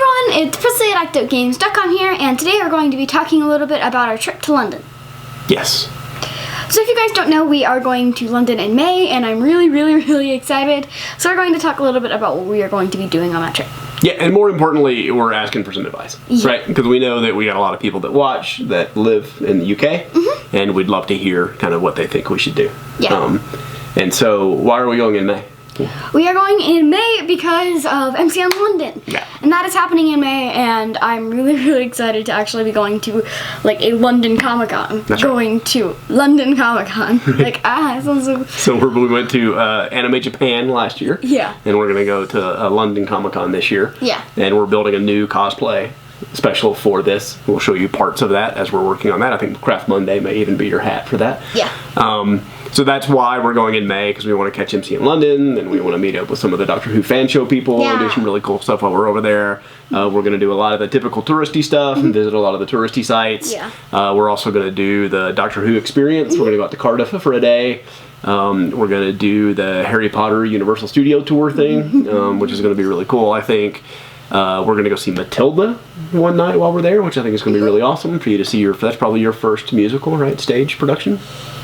everyone, it's Presley at ActOutGames.com here, and today we're going to be talking a little bit about our trip to London. Yes. So if you guys don't know, we are going to London in May, and I'm really excited. So we're going to talk a little bit about what we are going to be doing on that trip. Yeah, and more importantly, we're asking for some advice, right? Because we know that we got a lot of people that watch that live in the UK, and we'd love to hear kind of what they think we should do. Yeah. And so, why are we going in May? We are going in May because of MCM London. Yeah. And that is happening in May, and I'm really excited to actually be going to, like, a London Comic-Con. That's going to London Comic-Con. Like, it sounds so... So we went to Anime Japan last year. Yeah. And we're going to go to London Comic-Con this year. Yeah. And we're building a new cosplay special for this. We'll show you parts of that as we're working on that. I think Craft Monday may even be your hat for that. Yeah. So that's why we're going in May, because we want to catch MC in London, and we want to meet up with some of the Doctor Who fan show people and do some really cool stuff while we're over there. We're going to do a lot of the typical touristy stuff and visit a lot of the touristy sites. Yeah. We're also going to do the Doctor Who experience. We're going to go out to Cardiff for a day. We're going to do the Harry Potter Universal Studio Tour thing, which is going to be really cool, I think. We're going to go see Matilda one night while we're there, which I think is going to be really awesome for you to see. That's probably your first musical, right? Stage production?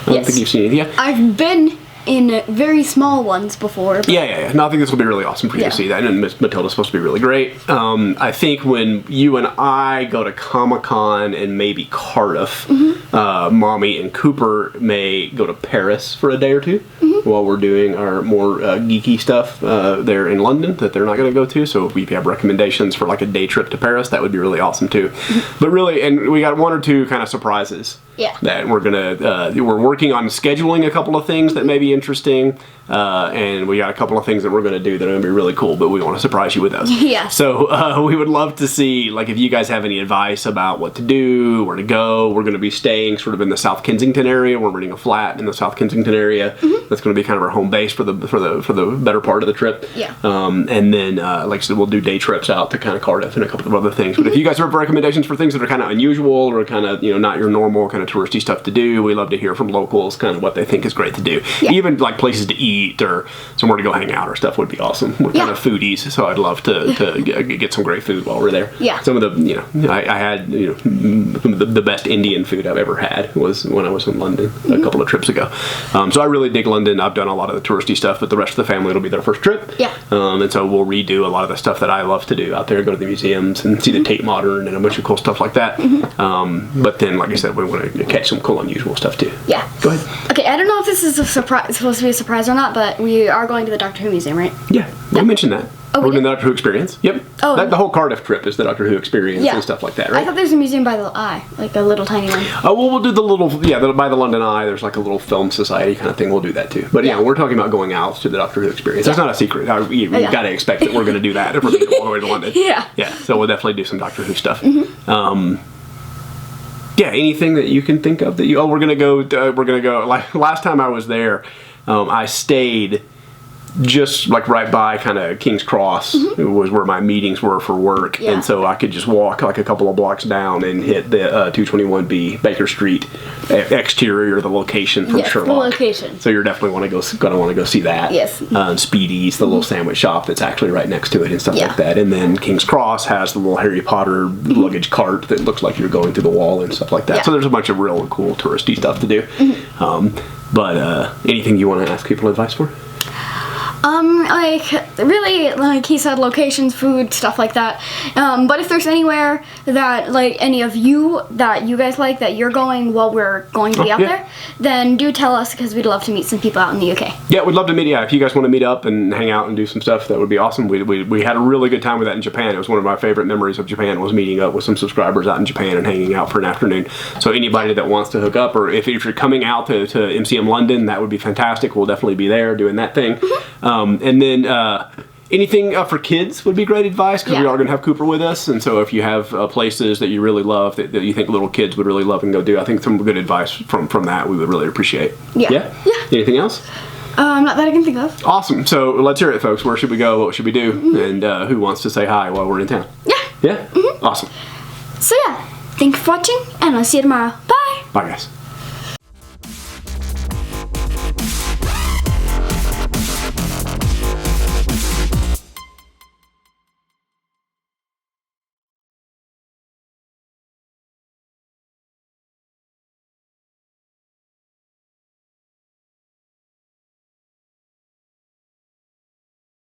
I don't think you've seen it yet. I've been in very small ones before. Yeah. No, I think this will be really awesome for you to see that. And Matilda's supposed to be really great. I think when you and I go to Comic-Con and maybe Cardiff, Mommy and Cooper may go to Paris for a day or two while we're doing our more geeky stuff there in London that they're not going to go to. So if we have recommendations for like a day trip to Paris, that would be really awesome too. But really, and we got one or two kind of surprises. Yeah. That we're gonna we're working on scheduling a couple of things that may be interesting, and we got a couple of things that we're gonna do that are gonna be really cool. But we want to surprise you with those. Yeah. So we would love to see, like, if you guys have any advice about what to do, where to go. We're gonna be staying sort of in the South Kensington area. We're renting a flat in the South Kensington area. That's gonna be kind of our home base for the better part of the trip. Yeah. And then like I said, we'll do day trips out to kind of Cardiff and a couple of other things. But if you guys have recommendations for things that are kind of unusual or kind of not your normal kind of touristy stuff to do, we love to hear from locals kind of what they think is great to do. Yeah. Even like places to eat or somewhere to go hang out or stuff would be awesome. We're kind of foodies, so I'd love to get some great food while we're there. Yeah. Some of the I had the best Indian food I've ever had was when I was in London a couple of trips ago. So I really dig London. I've done a lot of the touristy stuff, but the rest of the family will be their first trip. Yeah. And so we'll redo a lot of the stuff that I love to do out there, go to the museums and see the Tate Modern and a bunch of cool stuff like that. But then, like I said, we want to catch some cool, unusual stuff too. Yeah. Go ahead. Okay, I don't know if this is supposed to be a surprise or not, but we are going to the Doctor Who Museum, right? Yeah, we mentioned that. Oh, we're doing the Doctor Who experience. Yep. Oh. The whole Cardiff trip is the Doctor Who experience and stuff like that, right? I thought there's a museum by the Eye, like a little tiny one. Oh, well, we'll do the little, by the London Eye, there's like a little film society kind of thing. We'll do that too. But yeah, we're talking about going out to the Doctor Who experience. That's not a secret. You've got to expect that we're going to do that if we're going to go all the way to London. Yeah. So we'll definitely do some Doctor Who stuff. Yeah, anything that you can think of that you, we're gonna go, like last time I was there, I stayed just like right by kind of King's Cross. It was where my meetings were for work, and so I could just walk like a couple of blocks down and hit the 221B Baker Street exterior, the location from Sherlock. The location. So you're definitely gonna want to go see that. Yes. Speedy's, the little sandwich shop that's actually right next to it and stuff like that. And then King's Cross has the little Harry Potter luggage cart that looks like you're going through the wall and stuff like that. So there's a bunch of real cool touristy stuff to do. But anything you want to ask people advice for? Like, really, like he said, locations, food, stuff like that. But if there's anywhere that, like, any of you that you guys like that you're going while we're going to be out there, then do tell us, because we'd love to meet some people out in the UK. Yeah, we'd love to meet you. If you guys want to meet up and hang out and do some stuff, that would be awesome. We had a really good time with that in Japan. It was one of my favorite memories of Japan, was meeting up with some subscribers out in Japan and hanging out for an afternoon. So anybody that wants to hook up, or if you're coming out to MCM London, that would be fantastic. We'll definitely be there doing that thing. And then anything for kids would be great advice, because we are going to have Cooper with us, and so if you have places that you really love that you think little kids would really love and go do, I think some good advice from that we would really appreciate. Yeah. Anything else? Not that I can think of. Awesome. So let's hear it, folks. Where should we go? What should we do? And who wants to say hi while we're in town? Yeah. Awesome. So yeah, thanks for watching, and I'll see you tomorrow. Bye. Bye, guys.